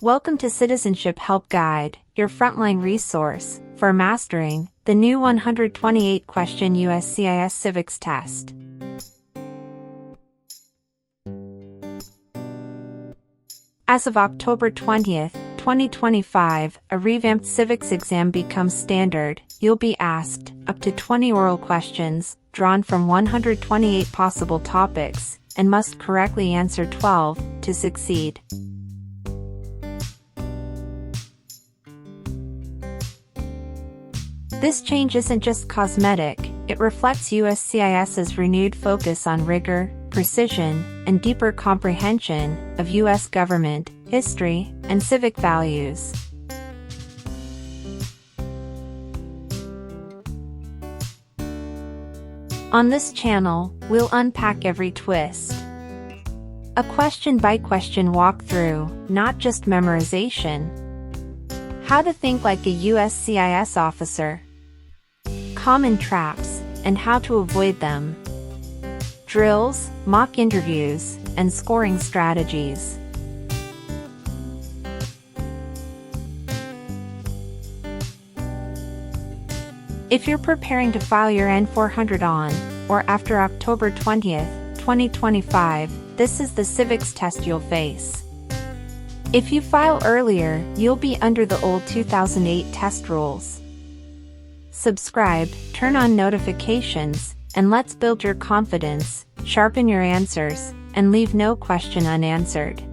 Welcome to Citizenship Help Guide, your frontline resource for mastering the new 128-question USCIS Civics test. As of October 20th, 2025, a revamped civics exam becomes standard. You'll be asked up to 20 oral questions, drawn from 128 possible topics, and must correctly answer 12 to succeed. This change isn't just cosmetic, it reflects USCIS's renewed focus on rigor, precision, and deeper comprehension of U.S. government, history, and civic values. On this channel, we'll unpack every twist. A question-by-question walkthrough, not just memorization. How to think like a USCIS officer. Common traps, and how to avoid them. Drills, mock interviews, and scoring strategies. If you're preparing to file your N-400 on, or after October 20th, 2025, this is the civics test you'll face. If you file earlier, you'll be under the old 2008 test rules. Subscribe, turn on notifications, and let's build your confidence, sharpen your answers, and leave no question unanswered.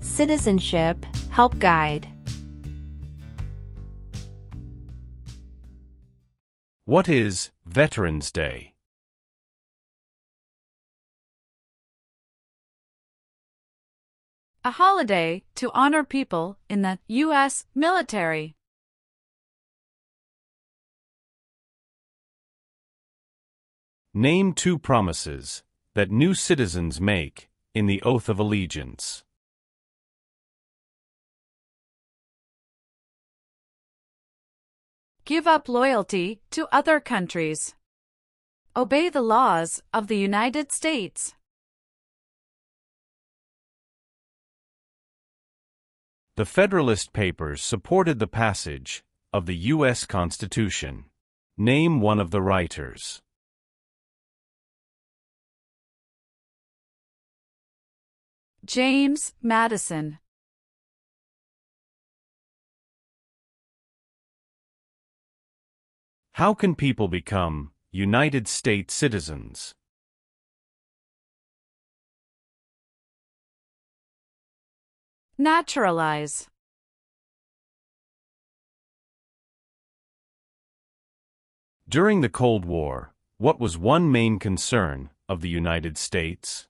Citizenship Help Guide. What is Veterans Day? A holiday to honor people in the U.S. military. Name two promises that new citizens make in the Oath of Allegiance. Give up loyalty to other countries. Obey the laws of the United States. The Federalist Papers supported the passage of the U.S. Constitution. Name one of the writers. James Madison. How can people become United States citizens? Naturalize. During the Cold War, what was one main concern of the United States?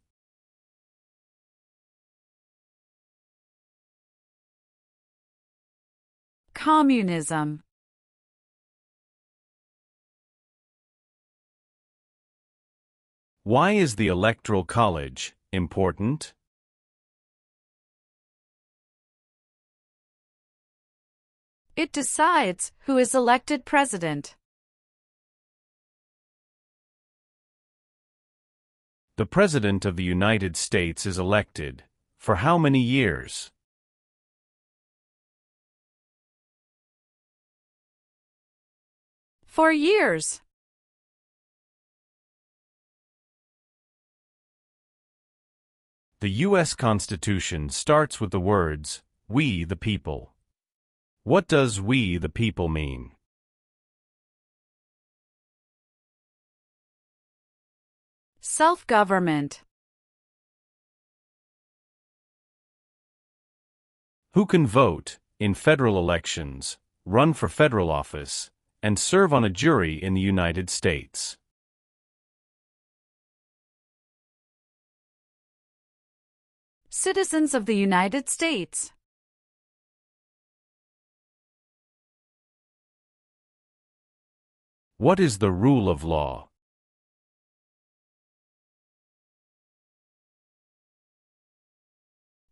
Communism. Why is the Electoral College important? It decides who is elected president. The President of the United States is elected for how many years? For years. The U.S. Constitution starts with the words, "We the people." What does "we the people" mean? Self-government. Who can vote in federal elections, run for federal office, and serve on a jury in the United States? Citizens of the United States. What is the rule of law?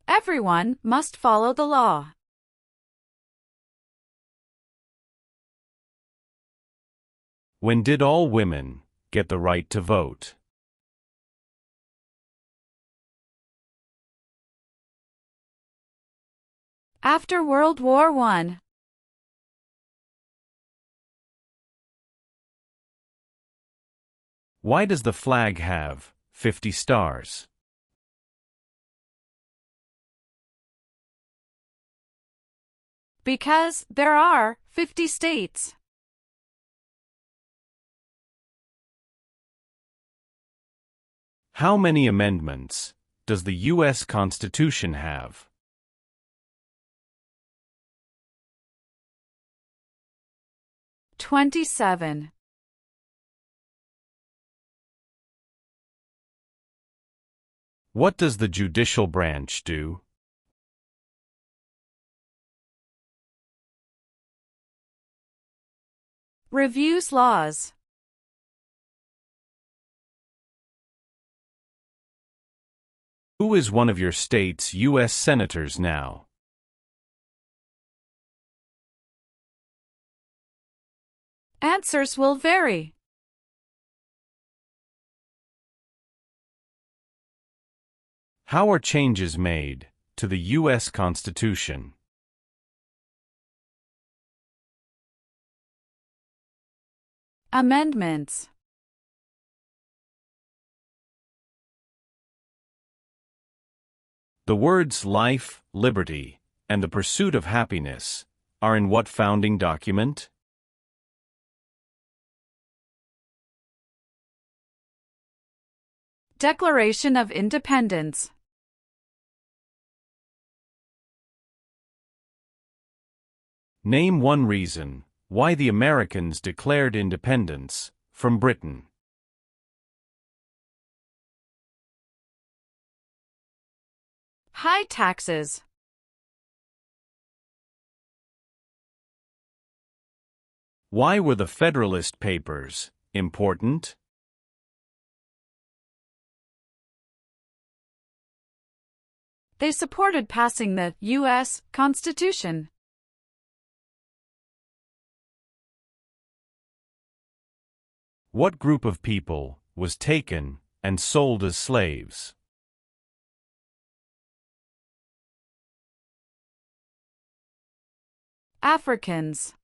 Everyone must follow the law. When did all women get the right to vote? After World War I. Why does the flag have 50 stars? Because there are 50 states. How many amendments does the U.S. Constitution have? 27. What does the judicial branch do? Reviews laws. Who is one of your state's U.S. senators now? Answers will vary. How are changes made to the U.S. Constitution? Amendments. The words life, liberty, and the pursuit of happiness are in what founding document? Declaration of Independence. Name one reason why the Americans declared independence from Britain. High taxes. Why were the Federalist Papers important? They supported passing the U.S. Constitution. What group of people was taken and sold as slaves? Africans.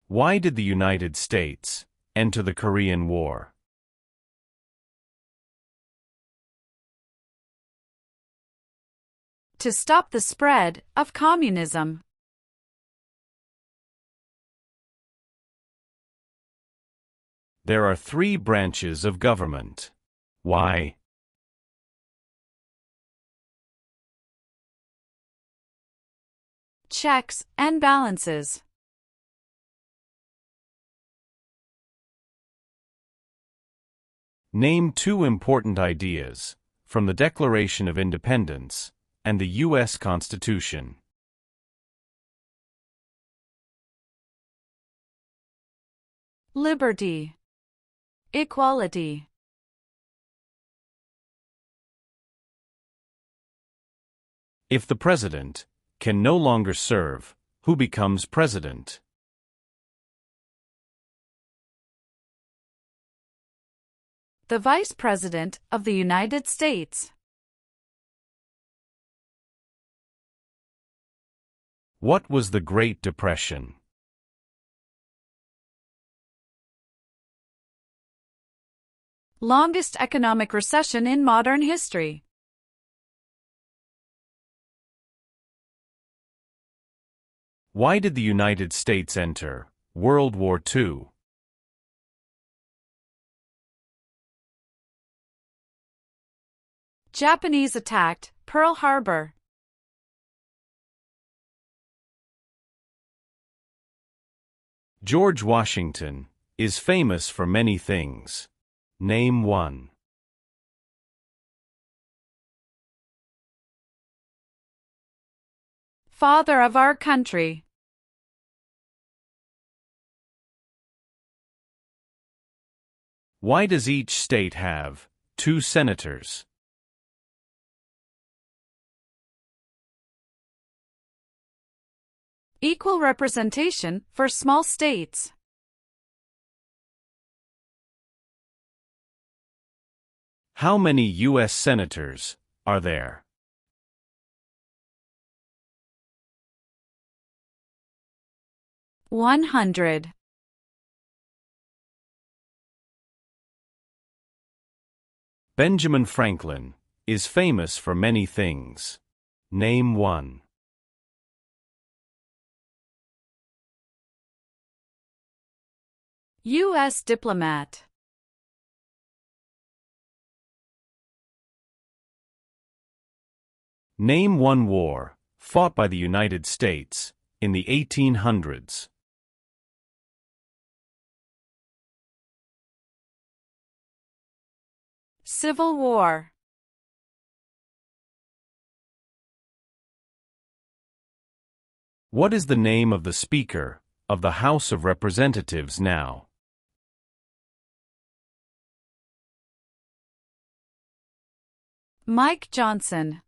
Why did the United States enter the Korean War? To stop the spread of communism. There are 3 branches of government. Why? Checks and balances. Name 2 important ideas from the Declaration of Independence and the U.S. Constitution. Liberty. Equality. If the president can no longer serve, who becomes president? The Vice President of the United States. What was the Great Depression? Longest economic recession in modern history. Why did the United States enter World War II? Japanese attacked Pearl Harbor. George Washington is famous for many things. Name one. Father of our country. Why does each state have 2 senators? Equal representation for small states. How many U.S. senators are there? $100. Benjamin Franklin is famous for many things. Name one. U.S. diplomat. Name one war fought by the United States in the 1800s. Civil War. What is the name of the Speaker of the House of Representatives now? Mike Johnson.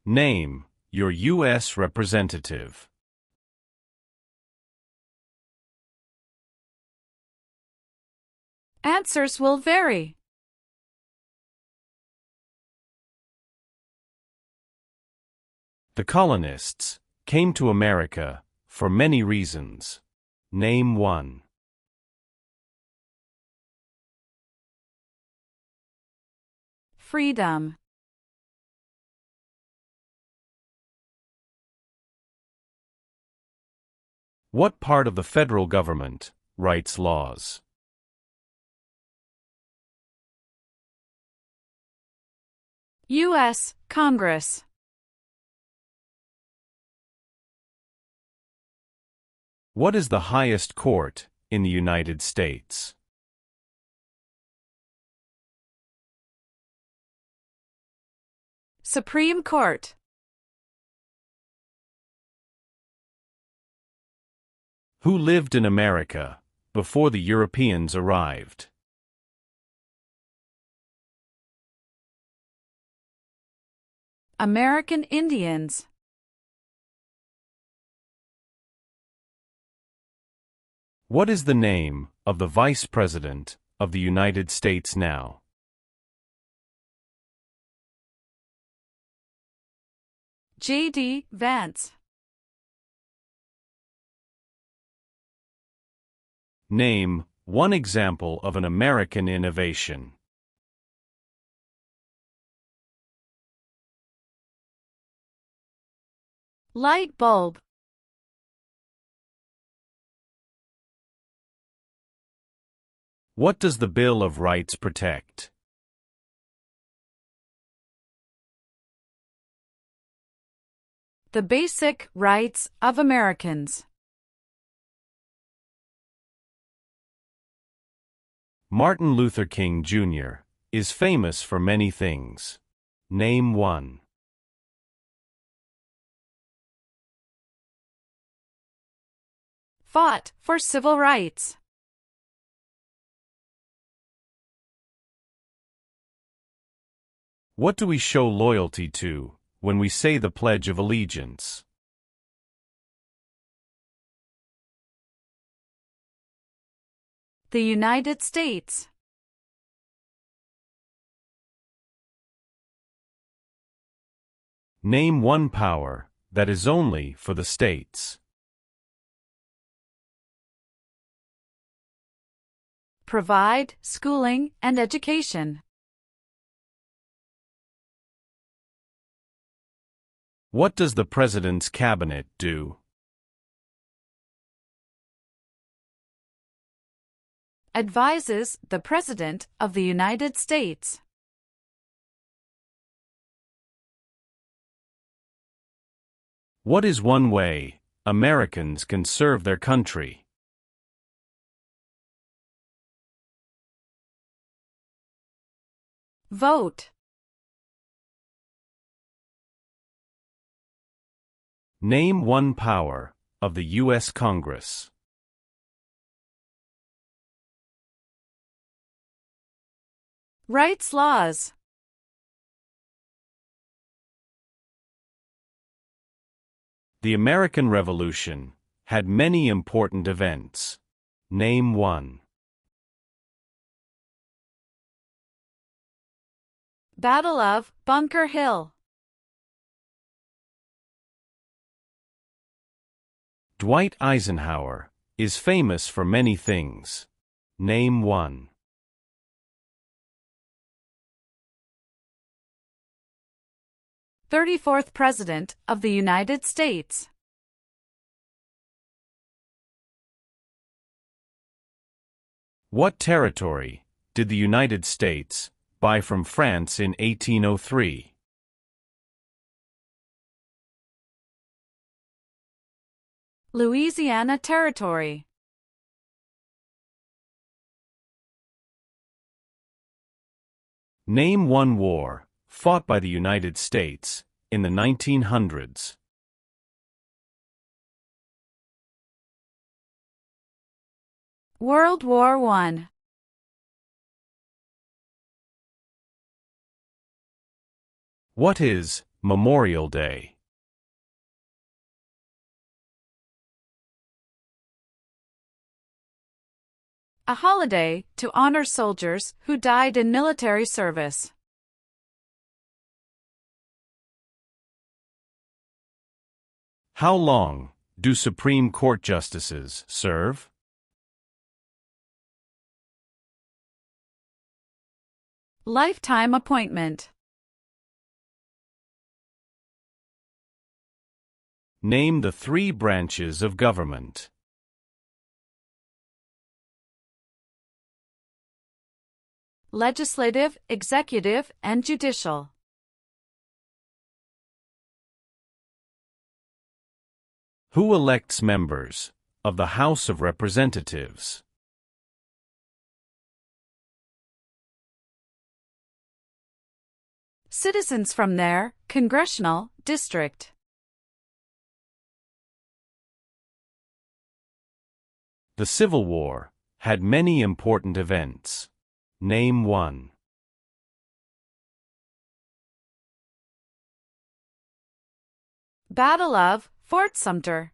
Name your U.S. representative. Answers will vary. The colonists came to America for many reasons. Name one. Freedom. What part of the federal government writes laws? U.S. Congress. What is the highest court in the United States? Supreme Court. Who lived in America before the Europeans arrived? American Indians. What is the name of the Vice President of the United States now? J.D. Vance. Name one example of an American innovation. Light bulb. What does the Bill of Rights protect? The basic rights of Americans. Martin Luther King Jr. is famous for many things. Name one. Fought for civil rights. What do we show loyalty to when we say the Pledge of Allegiance? The United States. Name one power that is only for the states. Provide schooling and education. What does the President's cabinet do? Advises the President of the United States. What is one way Americans can serve their country? Vote. Name one power of the U.S. Congress. Writes laws. The American Revolution had many important events. Name one. Battle of Bunker Hill. Dwight Eisenhower is famous for many things. Name one. 34th President of the United States. What territory did the United States buy from France in 1803? Louisiana Territory. Name one war fought by the United States in the 1900s. World War I. What is Memorial Day? A holiday to honor soldiers who died in military service. How long do Supreme Court justices serve? Lifetime appointment. Name the three branches of government. Legislative, executive, and judicial. Who elects members of the House of Representatives? Citizens from their congressional district. The Civil War had many important events. Name one. Battle of Fort Sumter.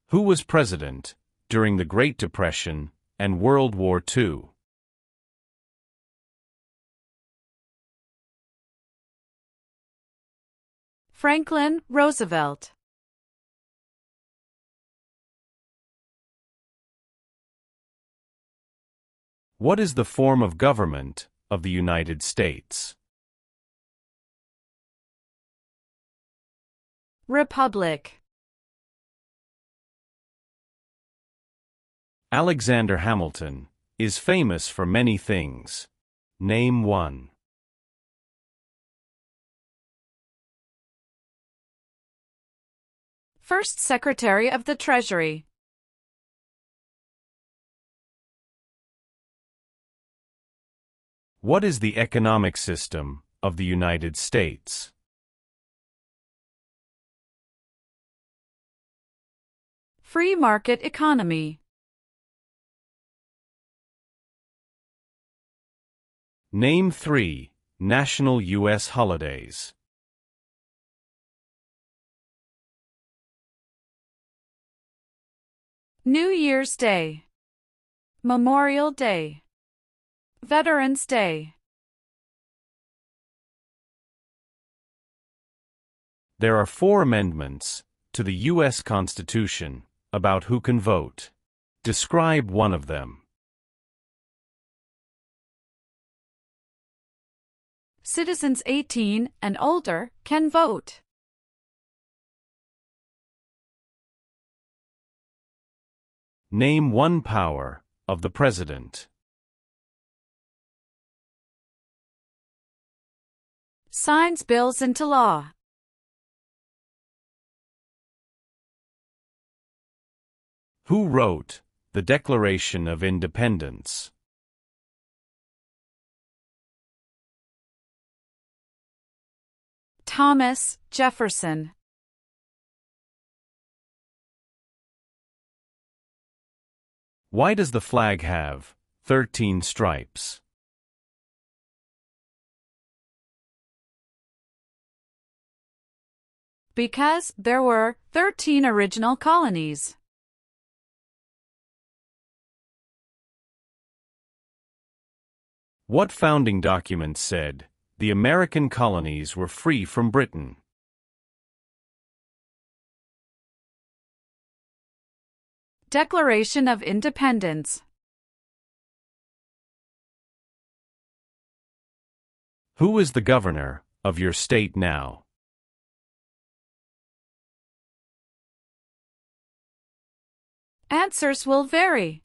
Who was president during the Great Depression and World War II? Franklin Roosevelt. What is the form of government of the United States? Republic. Alexander Hamilton is famous for many things. Name one. First Secretary of the Treasury. What is the economic system of the United States? Free market economy. Name three national U.S. holidays. New Year's Day. Memorial Day. Veterans Day. There are 4 amendments to the U.S. Constitution about who can vote. Describe one of them. Citizens 18 and older can vote. Name one power of the president. Signs bills into law. Who wrote the Declaration of Independence? Thomas Jefferson. Why does the flag have 13 stripes? Because there were 13 original colonies. What founding document said the American colonies were free from Britain? Declaration of Independence. Who is the governor of your state now? Answers will vary.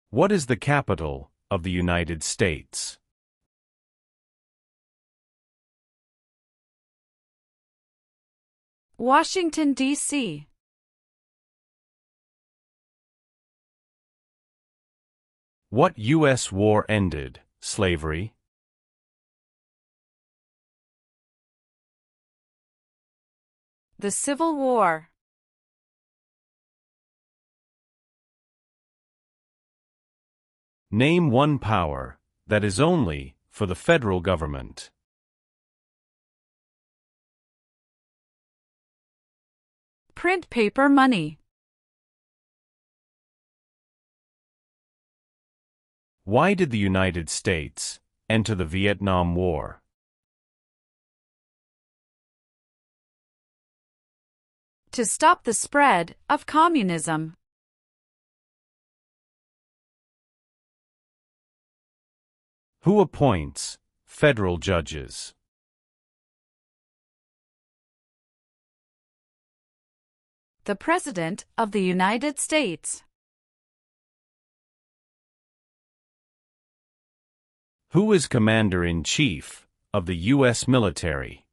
What is the capital of the United States? Washington, D.C. What U.S. war ended slavery? The Civil War. Name one power that is only for the federal government. Print paper money. Why did the United States enter the Vietnam War? To stop the spread of communism. Who appoints federal judges? The President of the United States. Who is Commander-in-Chief of the U.S. military?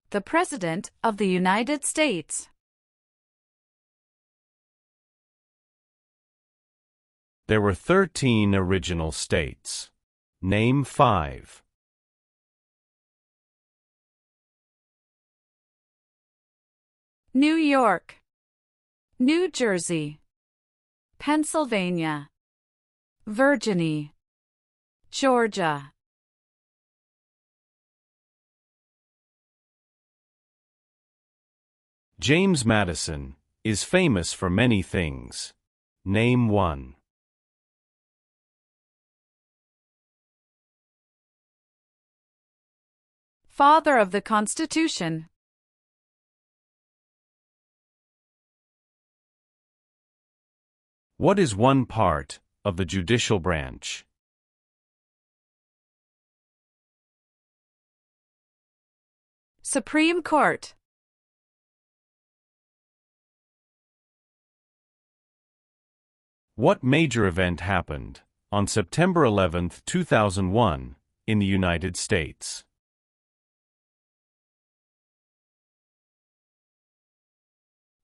The President of the United States. There were 13 original states. Name 5. New York, New Jersey, Pennsylvania, Virginia, Georgia. James Madison is famous for many things. Name 1. Father of the Constitution. What is one part of the judicial branch? Supreme Court. What major event happened on September 11, 2001, in the United States?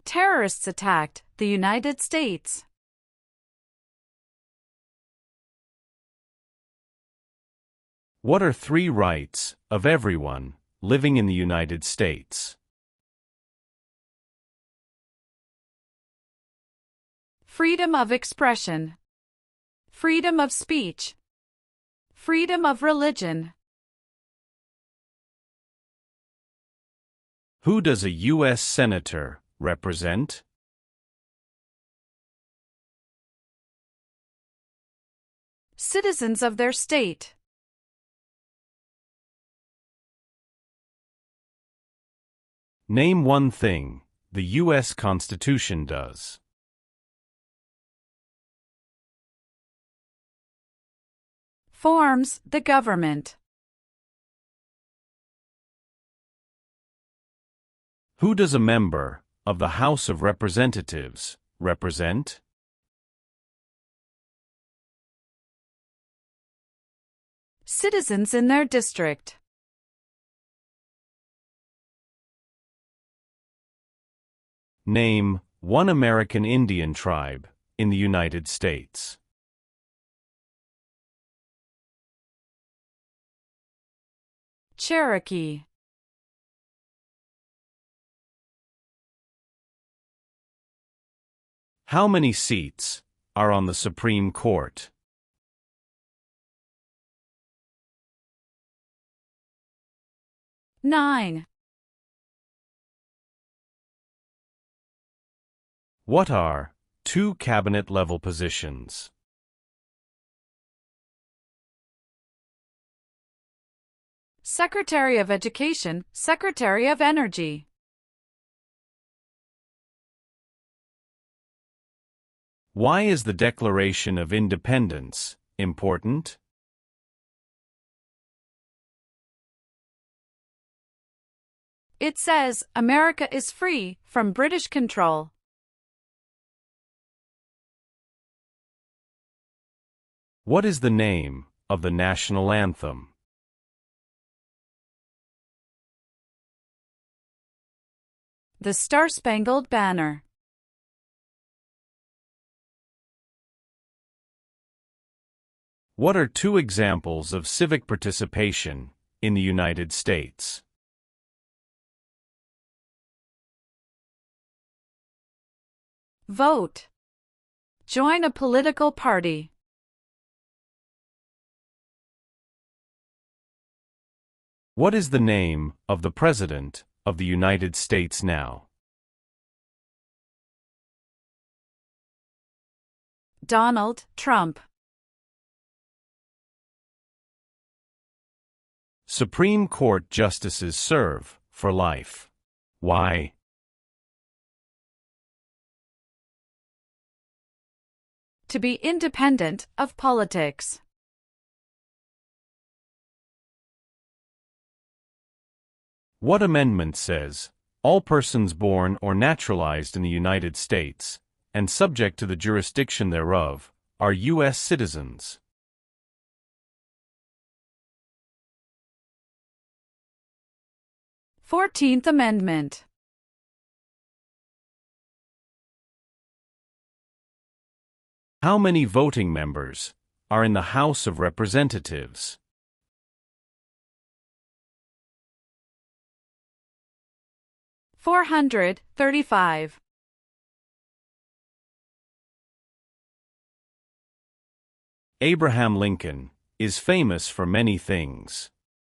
Terrorists attacked the United States. What are 3 rights of everyone living in the United States? Freedom of expression. Freedom of speech. Freedom of religion. Who does a U.S. Senator represent? Citizens of their state. Name one thing the U.S. Constitution does. Forms the government. Who does a member of the House of Representatives represent? Citizens in their district. Name one American Indian tribe in the United States. Cherokee. How many seats are on the Supreme Court? Nine. What are two cabinet-level positions? Secretary of Education, Secretary of Energy. Why is the Declaration of Independence important? It says America is free from British control. What is the name of the national anthem? The Star-Spangled Banner. What are two examples of civic participation in the United States? Vote. Join a political party. What is the name of the President of the United States now? Donald Trump. Supreme Court justices serve for life. Why? To be independent of politics. What amendment says, all persons born or naturalized in the United States, and subject to the jurisdiction thereof, are U.S. citizens? Fourteenth Amendment. How many voting members are in the House of Representatives? 435. Abraham Lincoln is famous for many things.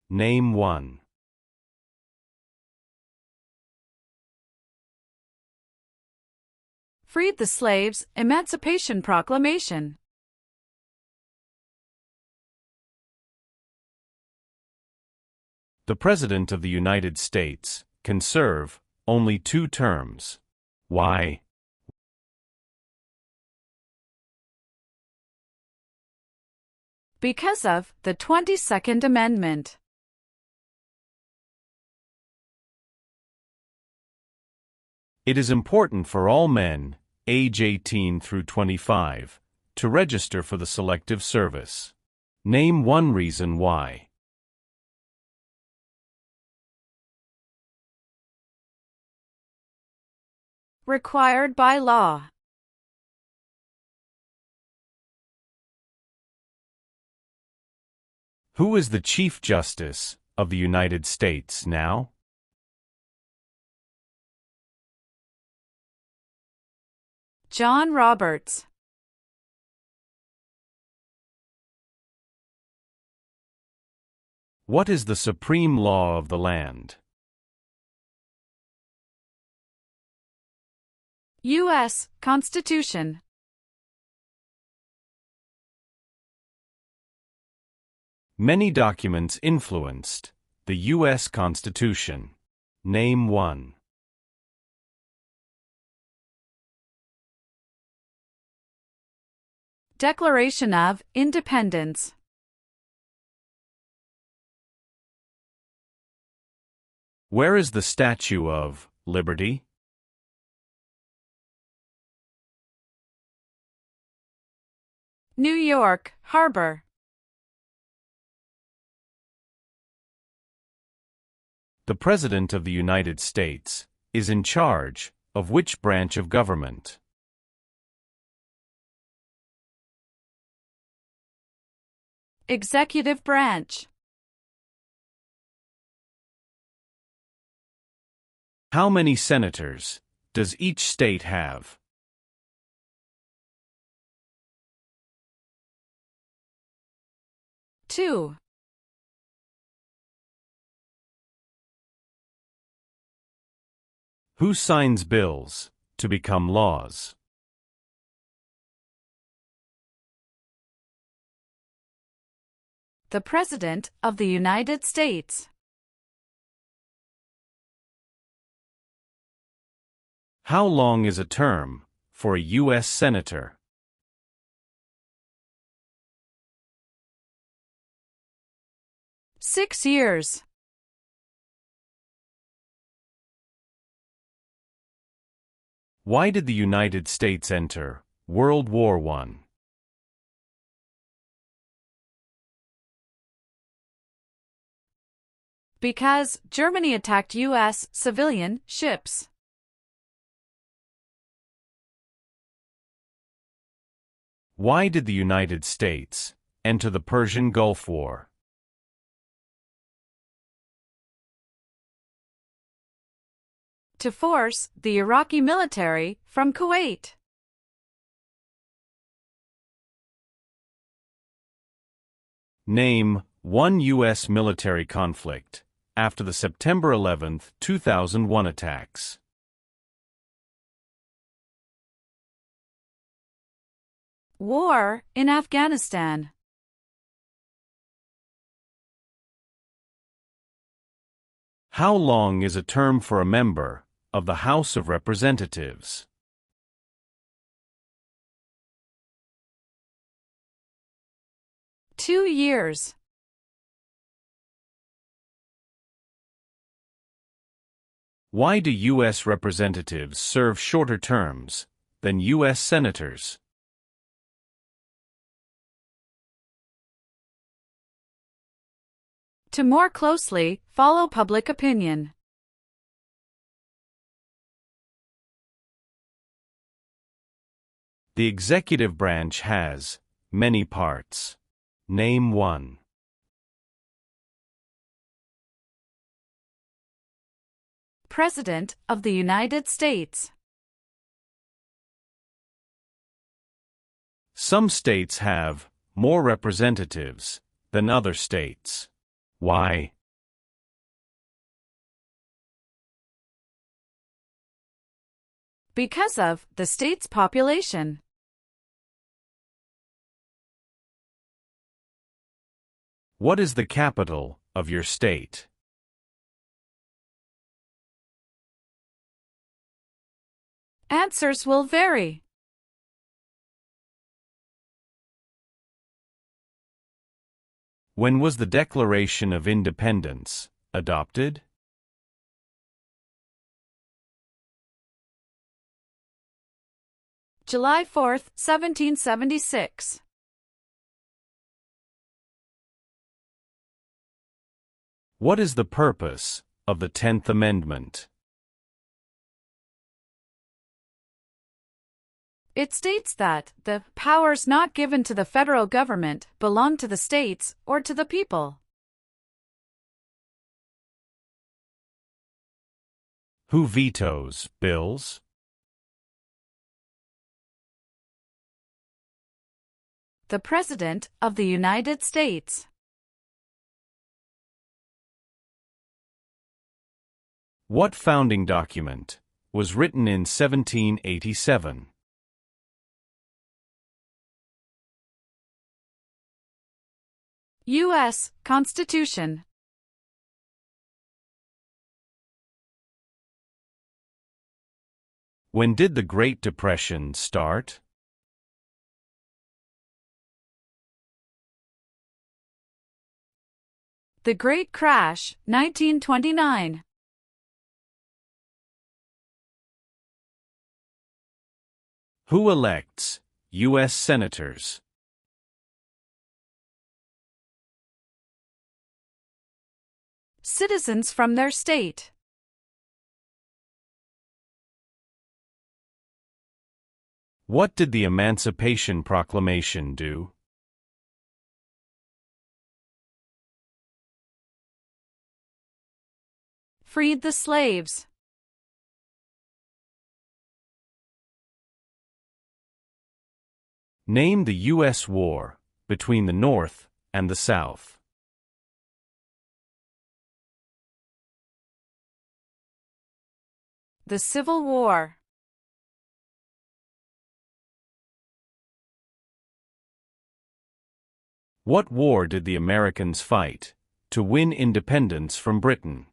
Name one. Freed the slaves, Emancipation Proclamation. The President of the United States can serve only 2 terms. Why? Because of the 22nd Amendment. It is important for all men, age 18 through 25, to register for the Selective Service. Name one reason why. Required by law. Who is the Chief Justice of the United States now? John Roberts. What is the supreme law of the land? U.S. Constitution. Many documents influenced the U.S. Constitution. Name one. Declaration of Independence. Where is the Statue of Liberty? New York Harbor. The President of the United States is in charge of which branch of government? Executive branch. How many senators does each state have? 2. Who signs bills to become laws? The President of the United States. How long is a term for a U.S. Senator? Six years. Why did the United States enter World War I? Because Germany attacked U.S. civilian ships. Why did the United States enter the Persian Gulf War? To force the Iraqi military from Kuwait. Name one U.S. military conflict after the September 11, 2001 attacks. War in Afghanistan. How long is a term for a member of the House of Representatives? Two years. Why do U.S. representatives serve shorter terms than U.S. senators? To more closely follow public opinion. The executive branch has many parts. Name one. President of the United States. Some states have more representatives than other states. Why? Because of the state's population. What is the capital of your state? Answers will vary. When was the Declaration of Independence adopted? July 4, 1776. What is the purpose of the 10th Amendment? It states that the powers not given to the federal government belong to the states or to the people. Who vetoes bills? The President of the United States. What founding document was written in 1787? U.S. Constitution. When did the Great Depression start? The Great Crash, 1929. Who elects U.S. senators? Citizens from their state. What did the Emancipation Proclamation do? Freed the slaves. Name the U.S. war between the North and the South. The Civil War. What war did the Americans fight to win independence from Britain?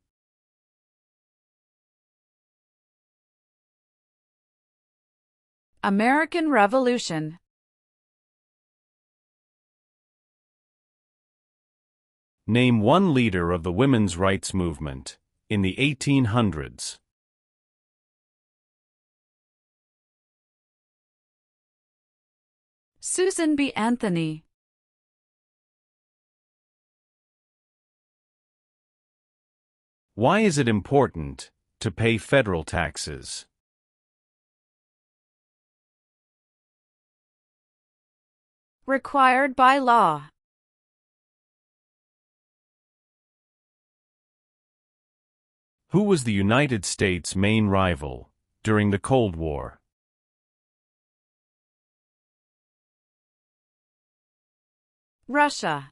American Revolution. Name one leader of the women's rights movement in the 1800s. Susan B. Anthony. Why is it important to pay federal taxes? Required by law. Who was the United States' main rival during the Cold War? Russia.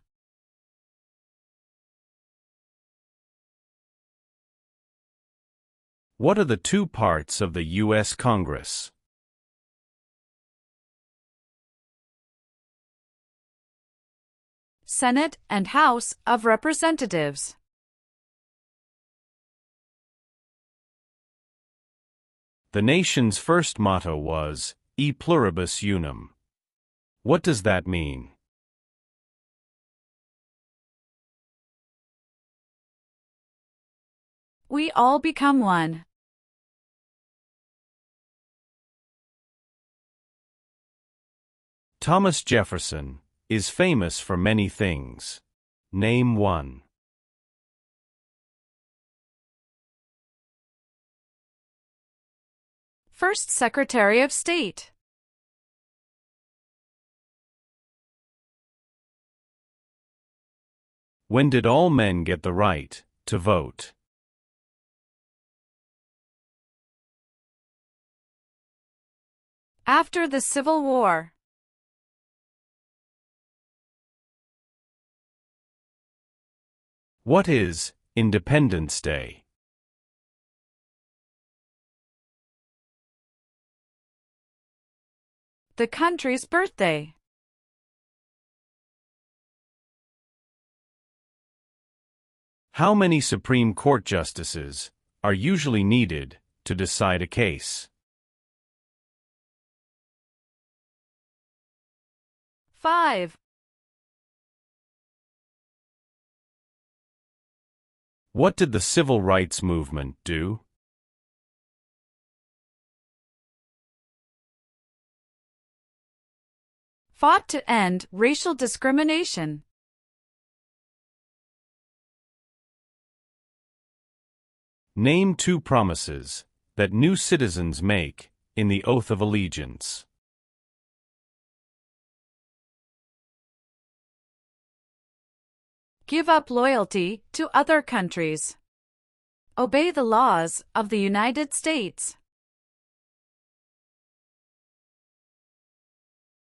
What are the two parts of the U.S. Congress? Senate and House of Representatives. The nation's first motto was, E pluribus unum. What does that mean? We all become one. Thomas Jefferson is famous for many things. Name one. First Secretary of State. When did all men get the right to vote? After the Civil War. What is Independence Day? The country's birthday. How many Supreme Court justices are usually needed to decide a case? 5. What did the Civil Rights Movement do? Fought to end racial discrimination. Name two promises that new citizens make in the Oath of Allegiance. Give up loyalty to other countries. Obey the laws of the United States.